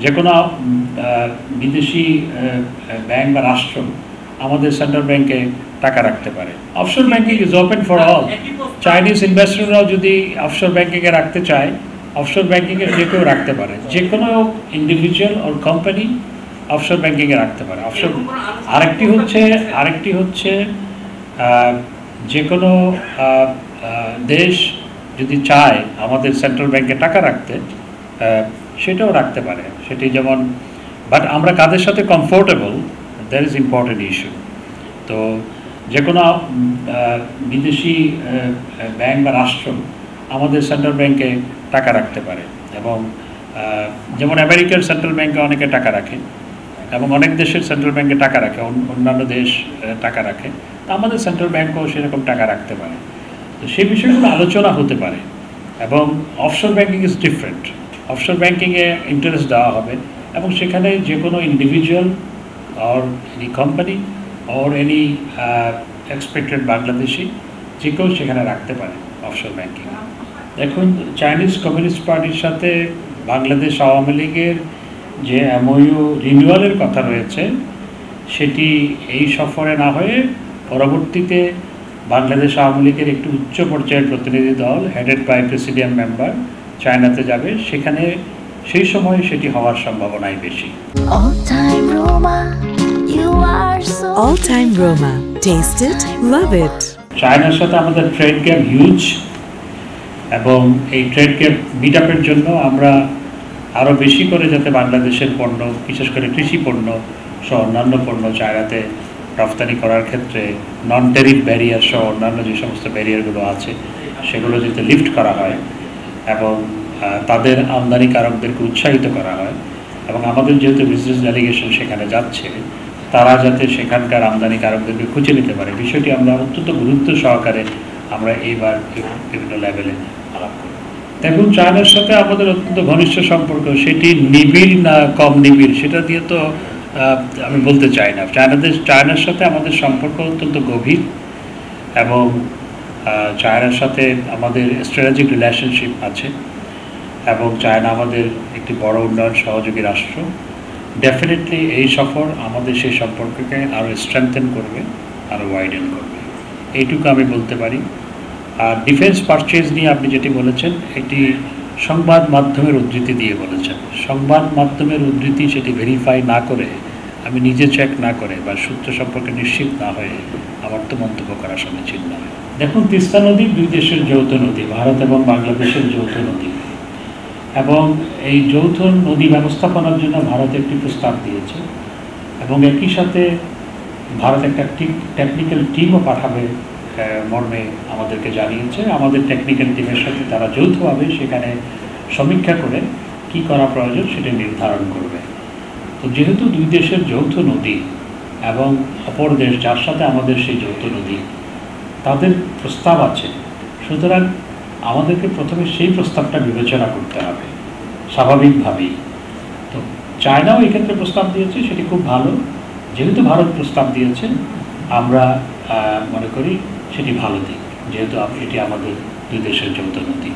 যে কোনো বিদেশি ব্যাংক বা রাষ্ট্র আমাদের সেন্ট্রাল ব্যাংকে টাকা রাখতে পারে। Offshore banking is open for all. Chinese ইনভেস্টররাও যদি অফশোর ব্যাংকিংয়ে রাখতে চায়, অফশোর ব্যাংকিংয়ে যে কেউ রাখতে পারে, যে কোনো ইন্ডিভিজুয়াল ওর কোম্পানি অফশোর ব্যাংকিংয়ে রাখতে পারে। অফশোর আরেকটি হচ্ছে যে কোনো দেশ যদি চায় আমাদের সেন্ট্রাল ব্যাংকে টাকা রাখতে, সেটাও রাখতে পারে। সেটি যেমন, বাট আমরা কাদের সাথে comfortable, that is important issue. তো যে কোনো বিদেশি ব্যাংক বা রাষ্ট্র আমাদের সেন্ট্রাল ব্যাংকে টাকা রাখতে পারে, এবং যেমন আমেরিকার সেন্ট্রাল ব্যাংকে অনেকে টাকা রাখে, এবং অনেক দেশের সেন্ট্রাল ব্যাংকে টাকা রাখে, অন্যান্য দেশ টাকা রাখে, তো আমাদের সেন্ট্রাল ব্যাংকও সেরকম টাকা রাখতে পারে। তো সেই বিষয়গুলো আলোচনা হতে পারে। এবং offshore banking is different. Offshore ব্যাংকিংয়ে ইন্টারেস্ট দেওয়া হবে, এবং সেখানে যে কোনো individual or any company or any expected Bangladeshi যে কেউ সেখানে রাখতে পারে অফশোর ব্যাংকিং। দেখুন, চাইনিজ কমিউনিস্ট পার্টির সাথে বাংলাদেশ আওয়ামী লীগের যে এমওইউ রিনিউয়ালের কথা রয়েছে, সেটি এই সফরে না হয়ে পরবর্তীতে বাংলাদেশ আওয়ামী লীগের একটি উচ্চ পর্যায়ের প্রতিনিধি দল হেডেড বাই প্রেসিডিয়াম মেম্বার চায়নাতে যাবে। সেখানে সেই সময় সেটি হওয়ার সম্ভাবনাই বেশি। All time Roma. Taste it, love it. চায়নার সাথে আমাদের ট্রেড গ্যাপ হিউজ, এবং এই ট্রেড গ্যাপ মিট আপের জন্য আমরা আরও বেশি করে যাতে বাংলাদেশের পণ্য, বিশেষ করে কৃষি পণ্য সহ অন্যান্য পণ্য চায়নাতে রপ্তানি করার ক্ষেত্রে নন ট্যারিফ ব্যারিয়ার সহ অন্যান্য যে সমস্ত ব্যারিয়ারগুলো আছে সেগুলো যাতে লিফট করা হয়, এবং তাদের আমদানিকারকদেরকে উৎসাহিত করা হয়, এবং আমাদের যেহেতু বিজনেস ডেলিগেশন সেখানে যাচ্ছে, তারা যাতে সেখানকার আমদানিকারকদেরকে খুঁজে নিতে পারে, বিষয়টি আমরা অত্যন্ত গুরুত্ব সহকারে আমরা এইবার বিভিন্ন লেভেলে আলাপ করি। দেখুন, চায়নার সাথে আমাদের অত্যন্ত ঘনিষ্ঠ সম্পর্ক, সেটি নিবিড় না কম নিবিড় সেটা দিয়ে তো আমি বলতে চাই না। চায়নার সাথে আমাদের সম্পর্ক অত্যন্ত গভীর, এবং চায়নার সাথে আমাদের স্ট্র্যাটেজিক রিলেশনশিপ আছে, এবং চায়না আমাদের একটি বড় উন্নয়ন সহযোগী রাষ্ট্র। ডেফিনেটলি এই সফর আমাদের সেই সম্পর্ককে আরও স্ট্রেংথেন করবে, আরও ওয়াইডেন করবে, এইটুকু আমি বলতে পারি। আর ডিফেন্স পারচেজ নিয়ে আপনি যেটি বলেছেন, এটি সংবাদ মাধ্যমের উদ্ধৃতি দিয়ে বলেছেন। সংবাদ মাধ্যমের উদ্ধৃতি সেটি ভেরিফাই না করে, আমি নিজে চেক না করে বা সূত্র সম্পর্কে নিশ্চিত না হয়ে আমার তো মন্তব্য করা সমীচীন নয়। দেখুন, তিস্তা নদী দুই দেশের যৌথ নদী, ভারত এবং বাংলাদেশের যৌথ নদী, এবং এই যৌথ নদী ব্যবস্থাপনার জন্য ভারত একটি প্রস্তাব দিয়েছে, এবং একই সাথে ভারত একটা টেকনিক্যাল টিমও পাঠাবে মর্মে আমাদেরকে জানিয়েছে। আমাদের টেকনিক্যাল টিমের সাথে তারা যৌথভাবে সেখানে সমীক্ষা করে কি করা প্রয়োজন সেটা নির্ধারণ করবে। তো যেহেতু দুই দেশের যৌথ নদী, এবং অপর দেশ যার সাথে আমাদের সেই যৌথ নদী, তাদের প্রস্তাব আছে, সুতরাং আমাদেরকে প্রথমে সেই প্রস্তাবটা বিবেচনা করতে হবে স্বাভাবিকভাবেই। তো চায়নাও এক্ষেত্রে প্রস্তাব দিয়েছে, সেটি খুব ভালো। যেহেতু ভারত প্রস্তাব দিয়েছে, আমরা মনে করি সেটি ভালো দিক, যেহেতু এটি আমাদের দুই দেশের যৌথ নদী।